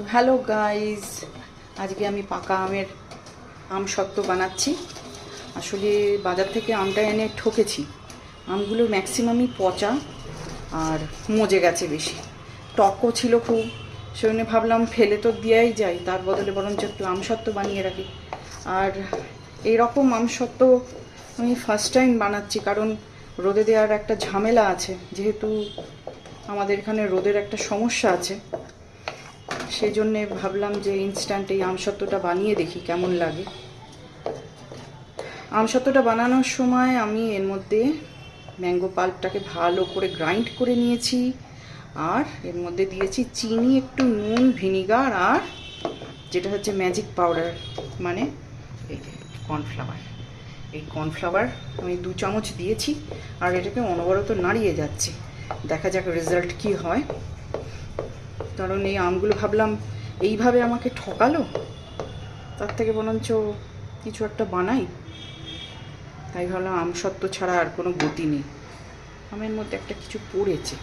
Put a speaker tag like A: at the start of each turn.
A: তো hello guys, আজকে আমি পাকা আমের আমসত্ত্ব বানাচ্ছি। আসলে বাজার থেকে আমটা এনে ঠকেছি। আমগুলো ম্যাক্সিমামই পচা আর মজে গেছে বেশি, টকও ছিল খুব। সেজন্য ভাবলাম ফেলে তো দেওয়াই যায়, তার বদলে বরঞ্চ একটু আমসত্ত্ব বানিয়ে রাখি। আর এইরকম আমসত্ত্ব আমি ফার্স্ট টাইম বানাচ্ছি, কারণ রোদে দেওয়ার একটা ঝামেলা আছে। যেহেতু আমাদের এখানে রোদের একটা সমস্যা আছে, সেই জন্যে ভাবলাম যে ইনস্ট্যান্ট এই আমসত্ত্বটা বানিয়ে দেখি কেমন লাগে। আমসত্ত্বটা বানানোর সময় আমি এর মধ্যে ম্যাঙ্গো পাল্পটাকে ভালো করে গ্রাইন্ড করে নিয়েছি, আর এর মধ্যে দিয়েছি চিনি, একটু নুন, ভিনিগার, আর যেটা হচ্ছে ম্যাজিক পাউডার, মানে এই যে কর্নফ্লাওয়ার। এই কর্নফ্লাওয়ার আমি 2 চামচ দিয়েছি, আর এটাকে অনবরত নাড়িয়ে যাচ্ছি। দেখা যাক রেজাল্ট কী হয়। কারণ এই আমগুলো ভাবলাম এইভাবে আমাকে ঠকালো, তার থেকে বরঞ্চ কিছু একটা বানাই। তাই ভাবলাম আমসত্ত্ব ছাড়া আর কোনো গতি নেই। আমের মধ্যে একটা কিছু পড়েছে,